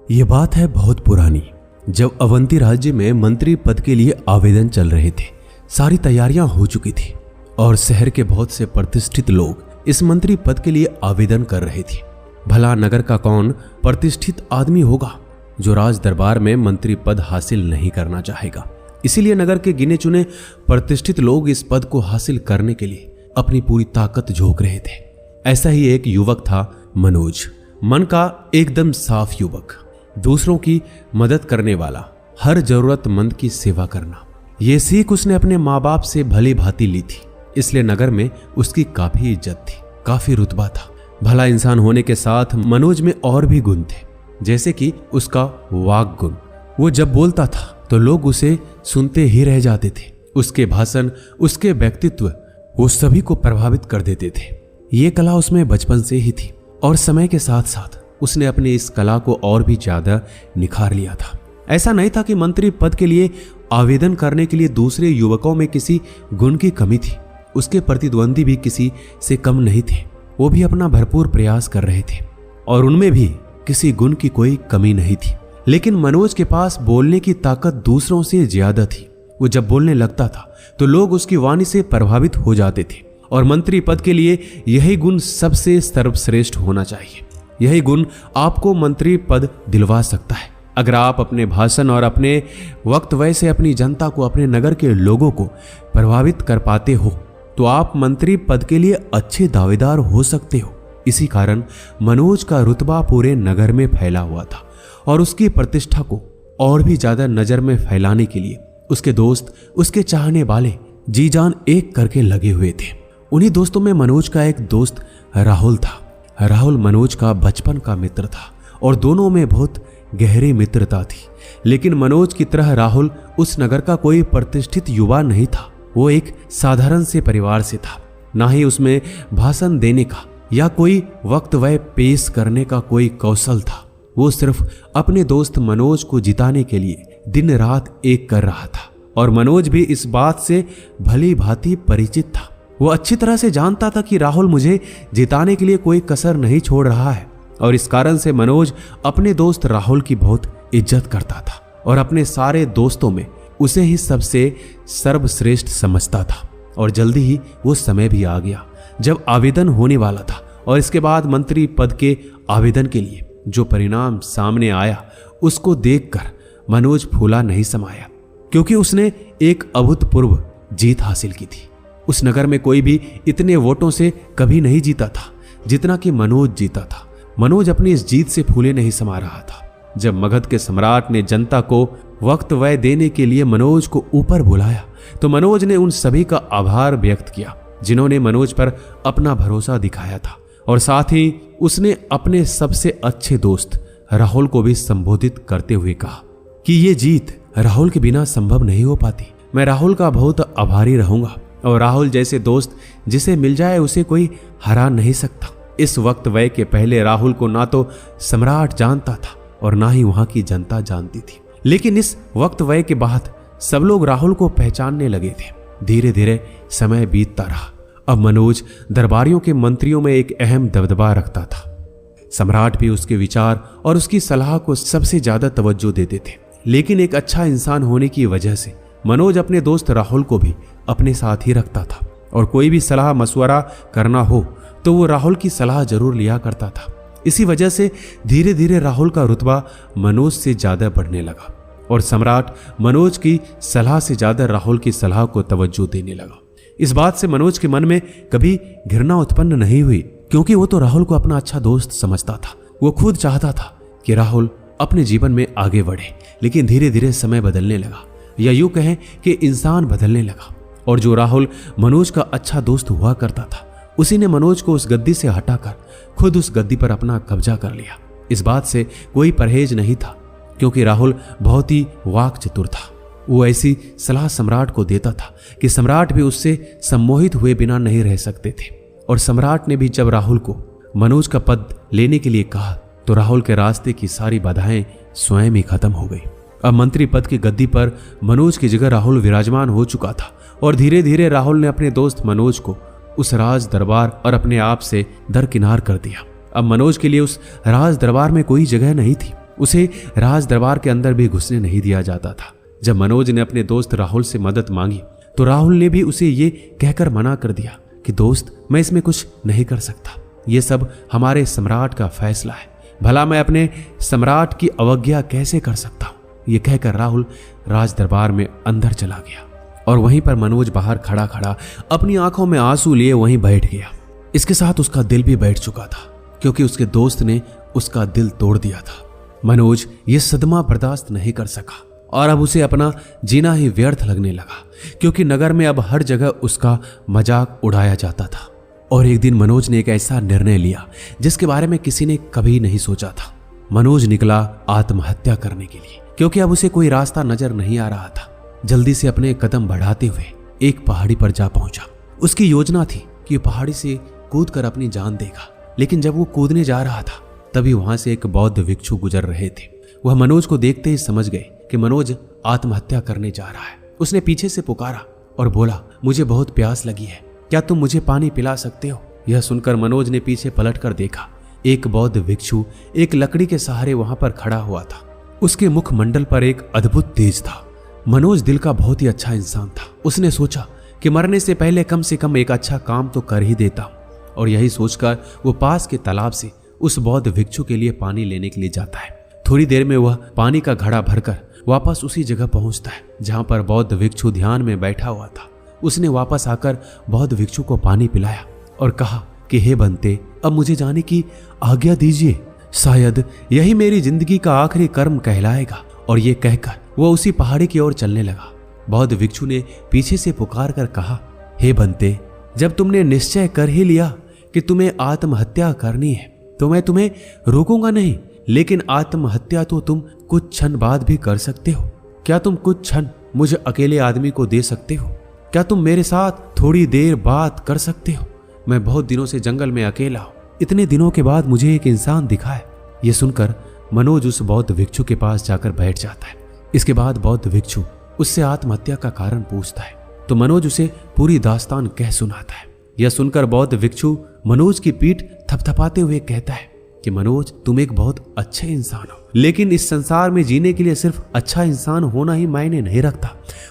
ये बात है बहुत पुरानी, जब अवंती राज्य में मंत्री पद के लिए आवेदन चल रहे थे। सारी तैयारियां हो चुकी थी और शहर के बहुत से प्रतिष्ठित लोग इस मंत्री पद के लिए आवेदन कर रहे थे। भला नगर का कौन प्रतिष्ठित आदमी होगा जो राज दरबार में मंत्री पद हासिल नहीं करना चाहेगा। इसीलिए नगर के गिने चुने प्रतिष्ठित लोग इस पद को हासिल करने के लिए अपनी पूरी ताकत झोंक रहे थे। ऐसा ही एक युवक था मनोज, मन का एकदम साफ युवक, दूसरों की मदद करने वाला, हर जरूरतमंद की सेवा करना, ये सीख उसने अपने माँ बाप से भली भांति ली थी। इसलिए नगर में उसकी काफी इज्जत थी, काफी रुतबा था। भला इंसान होने के साथ मनोज में और भी गुण थे, जैसे कि उसका वाक गुण। वो जब बोलता था तो लोग उसे सुनते ही रह जाते थे। उसके भाषण, उसके व्यक्तित्व वो सभी को प्रभावित कर देते थे। ये कला उसमें बचपन से ही थी और समय के साथ साथ उसने अपनी इस कला को और भी ज्यादा निखार लिया था। ऐसा नहीं था कि मंत्री पद के लिए आवेदन करने के लिए दूसरे युवकों में किसी गुण की कमी थी। उसके प्रतिद्वंदी भी किसी से कम नहीं थे। वो भी अपना भरपूर प्रयास कर रहे थे और उनमें भी किसी गुण की कोई कमी नहीं थी। लेकिन मनोज के पास बोलने की ताकत दूसरों से ज्यादा थी। वो जब बोलने लगता था तो लोग उसकी वाणी से प्रभावित हो जाते थे और मंत्री पद के लिए यही गुण सबसे सर्वश्रेष्ठ होना चाहिए। यही गुण आपको मंत्री पद दिलवा सकता है। अगर आप अपने भाषण और अपने वक्त वैसे अपनी जनता को, अपने नगर के लोगों को प्रभावित कर पाते हो तो आप मंत्री पद के लिए अच्छे दावेदार हो सकते हो। इसी कारण मनोज का रुतबा पूरे नगर में फैला हुआ था और उसकी प्रतिष्ठा को और भी ज्यादा नजर में फैलाने के लिए उसके दोस्त, उसके चाहने वाले जी जान एक करके लगे हुए थे। उन्हीं दोस्तों में मनोज का एक दोस्त राहुल था। राहुल मनोज का बचपन का मित्र था और दोनों में बहुत गहरी मित्रता थी। लेकिन मनोज की तरह राहुल उस नगर का कोई प्रतिष्ठित युवा नहीं था। वो एक साधारण से परिवार से था। ना ही उसमें भाषण देने का या कोई वक्त वह पेश करने का कोई कौशल था। वो सिर्फ अपने दोस्त मनोज को जिताने के लिए दिन रात एक कर रहा था और मनोज भी इस बात से भली भांति परिचित था। वो अच्छी तरह से जानता था कि राहुल मुझे जिताने के लिए कोई कसर नहीं छोड़ रहा है और इस कारण से मनोज अपने दोस्त राहुल की बहुत इज्जत करता था और अपने सारे दोस्तों में उसे ही सबसे सर्वश्रेष्ठ समझता था। और जल्दी ही वो समय भी आ गया जब आवेदन होने वाला था और इसके बाद मंत्री पद के आवेदन के लिए जो परिणाम सामने आया उसको देखकर मनोज फूला नहीं समाया, क्योंकि उसने एक अभूतपूर्व जीत हासिल की थी। उस नगर में कोई भी इतने वोटों से कभी नहीं जीता था जितना कि मनोज जीता था। मनोज अपनी इस जीत से फूले नहीं समा रहा था। जब मगध के सम्राट ने जनता को वक्त व्यय देने के लिए मनोज को ऊपर बुलाया तो मनोज ने उन सभी का आभार व्यक्त किया जिन्होंने मनोज पर अपना भरोसा दिखाया था और साथ ही उसने अपने सबसे अच्छे दोस्त राहुल को भी संबोधित करते हुए कहा कि ये जीत राहुल के बिना संभव नहीं हो पाती। मैं राहुल का बहुत आभारी रहूंगा और राहुल जैसे दोस्त जिसे मिल जाए उसे कोई हरा नहीं सकता। इस वक्त व्यय के पहले राहुल को ना तो सम्राट जानता था और ना ही वहां की जनता जानती थी। लेकिन इस वक्त व्यय के बाद सब लोग राहुल को पहचानने लगे थे। धीरे धीरे समय बीतता रहा। अब मनोज दरबारियों के मंत्रियों में एक अहम दबदबा रखता था। सम्राट भी उसके विचार और उसकी सलाह को सबसे ज्यादा तवज्जो देते थे। लेकिन एक अच्छा इंसान होने की वजह से मनोज अपने दोस्त राहुल को भी अपने साथ ही रखता था और कोई भी सलाह मशवरा करना हो तो वो राहुल की सलाह जरूर लिया करता था। इसी वजह से धीरे धीरे राहुल का रुतबा मनोज से ज्यादा बढ़ने लगा और सम्राट मनोज की सलाह से ज्यादा राहुल की सलाह को तवज्जो देने लगा। इस बात से मनोज के मन में कभी घृणा उत्पन्न नहीं हुई, क्योंकि वो तो राहुल को अपना अच्छा दोस्त समझता था। वो खुद चाहता था कि राहुल अपने जीवन में आगे बढ़े। लेकिन धीरे धीरे समय बदलने लगा, या यूं कहें कि इंसान बदलने लगा और जो राहुल मनोज का अच्छा दोस्त हुआ करता था उसी ने मनोज को उस गद्दी से हटाकर खुद उस गद्दी पर अपना कब्जा कर लिया। इस बात से कोई परहेज नहीं था, क्योंकि राहुल बहुत ही वाक चतुर था। वो ऐसी सलाह सम्राट को देता था कि सम्राट भी उससे सम्मोहित हुए बिना नहीं रह सकते थे। और सम्राट ने भी जब राहुल को मनोज का पद लेने के लिए कहा तो राहुल के रास्ते की सारी बाधाएं स्वयं ही खत्म हो गई। अब मंत्री पद की गद्दी पर मनोज की जगह राहुल विराजमान हो चुका था और धीरे धीरे राहुल ने अपने दोस्त मनोज को उस राज दरबार और अपने आप से दरकिनार कर दिया। अब मनोज के लिए उस राज दरबार में कोई जगह नहीं थी। उसे राज दरबार के अंदर भी घुसने नहीं दिया जाता था। जब मनोज ने अपने दोस्त राहुल से मदद मांगी तो राहुल ने भी उसे ये कहकर मना कर दिया कि दोस्त, मैं इसमें कुछ नहीं कर सकता, ये सब हमारे सम्राट का फैसला है, भला मैं अपने सम्राट की अवज्ञा कैसे कर सकता हूं। ये कहकर राहुल राज दरबार में अंदर चला गया और वहीं पर मनोज बाहर खड़ा खड़ा अपनी आंखों में आंसू लिए वहीं बैठ गया। इसके साथ उसका दिल भी बैठ चुका था क्योंकि उसके दोस्त ने उसका दिल तोड़ दिया था। मनोज ये सदमा बर्दाश्त नहीं कर सका और अब उसे अपना जीना ही व्यर्थ लगने लगा क्योंकि नगर में अब हर जगह उसका मजाक उड़ाया जाता था। और एक दिन मनोज ने एक ऐसा निर्णय लिया जिसके बारे में किसी ने कभी नहीं सोचा था। मनोज निकला आत्महत्या करने के लिए क्योंकि अब उसे कोई रास्ता नजर नहीं आ रहा था। जल्दी से अपने कदम बढ़ाते हुए एक पहाड़ी पर जा पहुंचा। उसकी योजना थी कि पहाड़ी से कूद कर अपनी जान देगा, लेकिन जब वो कूदने जा रहा था तभी वहां से एक बौद्ध भिक्षु गुजर रहे थे। वह मनोज को देखते ही समझ गए कि मनोज आत्महत्या करने जा रहा है। उसने पीछे से पुकारा और बोला, मुझे बहुत प्यास लगी है, क्या तुम मुझे पानी पिला सकते हो? यह सुनकर मनोज ने पीछे पलटकर देखा। एक बौद्ध भिक्षु एक लकड़ी के सहारे वहां पर खड़ा हुआ था। उसके मुखमंडल पर एक अद्भुत तेज था। मनोज दिल का बहुत ही अच्छा इंसान था। उसने सोचा कि मरने से पहले कम से कम एक अच्छा काम तो कर ही देता हूं। और यही सोचकर वो पास के तालाब से उस बौद्ध भिक्षु के लिए पानी लेने के लिए जाता है। थोड़ी देर में वह पानी का घड़ा भरकर वापस उसी जगह पहुंचता है जहां पर बौद्ध भिक्षु ध्यान में बैठा हुआ था। उसने वापस आकर बौद्ध भिक्षु को पानी पिलाया और कहा कि हे बनते, अब मुझे जाने की आज्ञा दीजिए, शायद यही मेरी जिंदगी का आखिरी कर्म कहलाएगा। और ये कहकर वह उसी पहाड़ी की ओर चलने लगा। बौद्ध भिक्षु ने पीछे से पुकार कर कहा, हे बनते, जब तुमने निश्चय कर ही लिया कि तुम्हें आत्महत्या करनी है तो मैं तुम्हें रोकूंगा नहीं, लेकिन आत्महत्या तो तुम कुछ क्षण बाद भी कर सकते हो। क्या तुम कुछ क्षण मुझे अकेले आदमी को दे सकते हो? क्या तुम मेरे साथ थोड़ी देर बात कर सकते हो? मैं बहुत दिनों से जंगल में अकेला हूं, इतने दिनों के बाद मुझे एक इंसान दिखा है। यह सुनकर मनोज उस बौद्ध भिक्षु के पास जाकर बैठ जाता है। इसके बाद बौद्ध भिक्षु उससे आत्महत्या का कारण पूछता है तो मनोज उसे पूरी दास्तान कह सुनाता है। यह सुनकर बौद्ध भिक्षु मनोज की पीठ थपथपाते हुए कहता है कि मनोज, तुम एक बहुत अच्छे इंसान हो, लेकिन इस संसार में जीने के लिए सिर्फ अच्छा इंसान होना ही मायने नहीं रखता,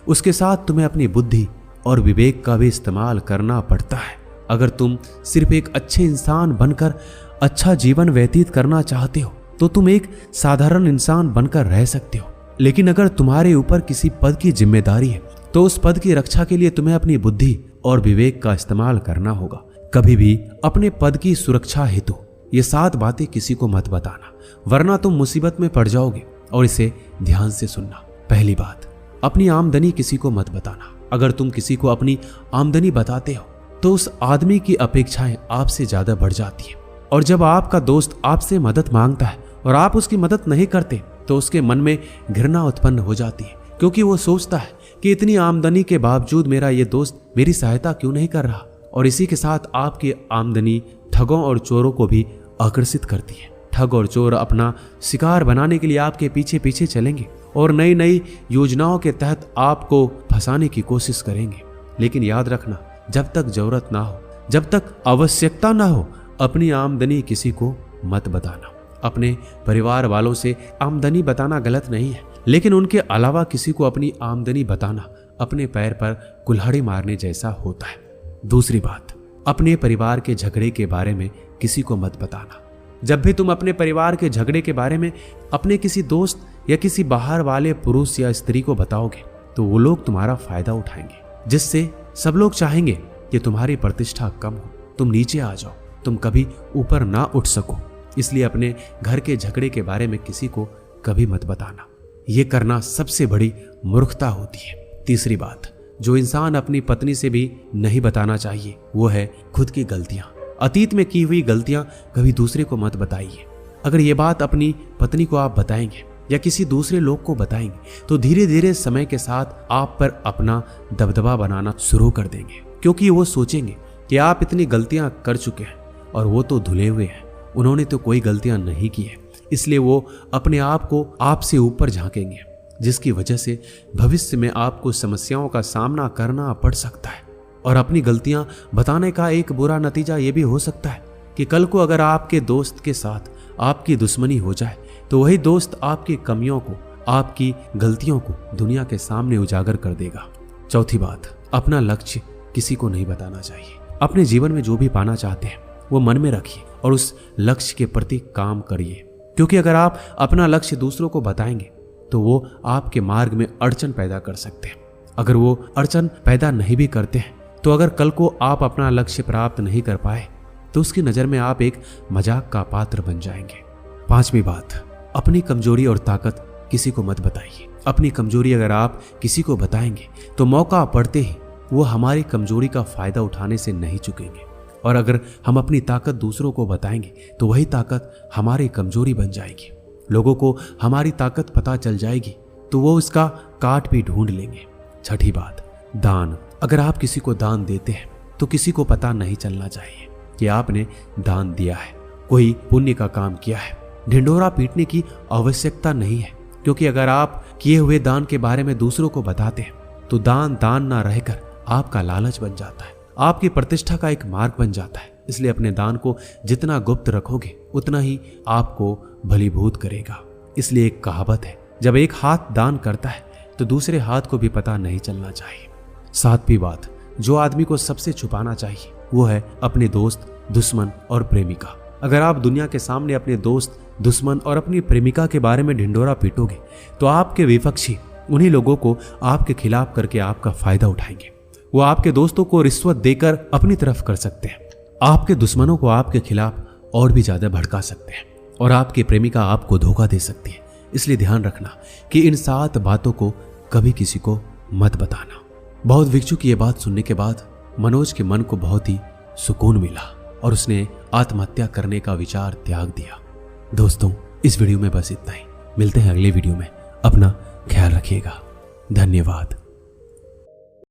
उसके साथ तुम्हें अपनी बुद्धि और विवेक का भी इस्तेमाल करना पड़ता है। अगर तुम सिर्फ एक अच्छे इंसान बनकर अच्छा जीवन व्यतीत करना चाहते हो तो तुम एक साधारण इंसान बनकर रह सकते हो, लेकिन अगर तुम्हारे ऊपर किसी पद की जिम्मेदारी है तो उस पद की रक्षा के लिए तुम्हें अपनी बुद्धि और विवेक का इस्तेमाल करना होगा। कभी भी अपने पद की सुरक्षा हेतु ये 7 बातें किसी को मत बताना, वरना तुम मुसीबत में पड़ जाओगे। और इसे ध्यान से सुनना। पहली बात, अपनी आमदनी किसी को मत बताना। अगर तुम किसी को अपनी आमदनी बताते हो तो उस आदमी की अपेक्षाएं आपसे ज्यादा बढ़ जाती है। और जब आपका दोस्त आपसे मदद मांगता है और आप उसकी मदद नहीं करते तो उसके मन में घृणा उत्पन्न हो जाती है, क्योंकि वो सोचता है कि इतनी आमदनी के बावजूद मेरा ये दोस्त मेरी सहायता क्यों नहीं कर रहा। और इसी के साथ आपकी आमदनी ठगों और चोरों को भी आकर्षित करती है। ठग और चोर अपना शिकार बनाने के लिए आपके पीछे पीछे चलेंगे और नई नई योजनाओं के तहत आपको फंसाने की कोशिश करेंगे। लेकिन याद रखना, जब तक जरूरत ना हो, जब तक आवश्यकता ना हो, अपनी आमदनी किसी को मत बताना। अपने परिवार वालों से आमदनी बताना गलत नहीं है, लेकिन उनके अलावा किसी को अपनी आमदनी बताना अपने पैर पर कुल्हाड़ी मारने जैसा होता है। दूसरी बात, अपने परिवार के झगड़े के बारे में किसी को मत बताना। जब भी तुम अपने परिवार के झगड़े के बारे में अपने किसी दोस्त या किसी बाहर वाले पुरुष या स्त्री को बताओगे तो वो लोग तुम्हारा फायदा उठाएंगे, जिससे सब लोग चाहेंगे कि तुम्हारी प्रतिष्ठा कम हो, तुम नीचे आ जाओ, तुम कभी ऊपर ना उठ सको। इसलिए अपने घर के झगड़े के बारे में किसी को कभी मत बताना। यह करना सबसे बड़ी मूर्खता होती है। तीसरी बात, जो इंसान अपनी पत्नी से भी नहीं बताना चाहिए वो है खुद की गलतियां। अतीत में की हुई गलतियां कभी दूसरे को मत बताइए। अगर ये बात अपनी पत्नी को आप बताएंगे या किसी दूसरे लोग को बताएंगे तो धीरे धीरे समय के साथ आप पर अपना दबदबा बनाना शुरू कर देंगे, क्योंकि वो सोचेंगे कि आप इतनी गलतियां कर चुके हैं और वो तो धुले हुए हैं, उन्होंने तो कोई गलतियां नहीं की है। इसलिए वो अपने आप को आपसे ऊपर झांकेंगे, जिसकी वजह से भविष्य में आपको समस्याओं का सामना करना पड़ सकता है। और अपनी गलतियां बताने का एक बुरा नतीजा ये भी हो सकता है कि कल को अगर आपके दोस्त के साथ आपकी दुश्मनी हो जाए तो वही दोस्त आपकी कमियों को, आपकी गलतियों को दुनिया के सामने उजागर कर देगा। चौथी बात, अपना लक्ष्य किसी को नहीं बताना चाहिए। अपने जीवन में जो भी पाना चाहते हैं वो मन में रखिए और उस लक्ष्य के प्रति काम करिए, क्योंकि अगर आप अपना लक्ष्य दूसरों को बताएंगे तो वो आपके मार्ग में अड़चन पैदा कर सकते हैं। अगर वो अड़चन पैदा नहीं भी करते हैं तो अगर कल को आप अपना लक्ष्य प्राप्त नहीं कर पाए तो उसकी नजर में आप एक मजाक का पात्र बन जाएंगे। पांचवी बात, अपनी कमजोरी और ताकत किसी को मत बताइए। अपनी कमजोरी अगर आप किसी को बताएंगे तो मौका पड़ते ही वो हमारी कमजोरी का फायदा उठाने से नहीं चूकेंगे, और अगर हम अपनी ताकत दूसरों को बताएंगे तो वही ताकत हमारी कमजोरी बन जाएगी। लोगों को हमारी ताकत पता चल जाएगी तो वो इसका काट भी ढूंढ लेंगे। छठी बात, दान। अगर आप किसी को दान देते हैं तो किसी को पता नहीं चलना चाहिए कि आपने दान दिया है, कोई पुण्य का काम किया है। ढिंढोरा पीटने की आवश्यकता नहीं है, क्योंकि अगर आप किए हुए दान के बारे में दूसरों को बताते हैं तो दान दान ना रहकर आपका लालच बन जाता है, आपकी प्रतिष्ठा का एक मार्ग बन जाता है। इसलिए अपने दान को जितना गुप्त रखोगे उतना ही आपको भलीभूत करेगा। इसलिए एक कहावत है, जब एक हाथ दान करता है तो दूसरे हाथ को भी पता नहीं चलना चाहिए। सातवीं बात, जो आदमी को सबसे छुपाना चाहिए वो है अपने दोस्त, दुश्मन और प्रेमिका। अगर आप दुनिया के सामने अपने दोस्त, दुश्मन और अपनी प्रेमिका के बारे में ढिंढोरा पीटोगे तो आपके विपक्षी उन्हीं लोगों को आपके खिलाफ करके आपका फायदा उठाएंगे। वो आपके दोस्तों को रिश्वत देकर अपनी तरफ कर सकते हैं, आपके दुश्मनों को आपके खिलाफ और भी ज्यादा भड़का सकते हैं, और आपकी प्रेमिका आपको धोखा दे सकती है। इसलिए ध्यान रखना कि इन 7 बातों को कभी किसी को मत बताना। बहुत भिक्षु की यह बात सुनने के बाद मनोज के मन को बहुत ही सुकून मिला और उसने आत्महत्या करने का विचार त्याग दिया। दोस्तों, इस वीडियो में बस इतना ही। मिलते हैं अगले वीडियो में। अपना ख्याल रखिएगा। धन्यवाद।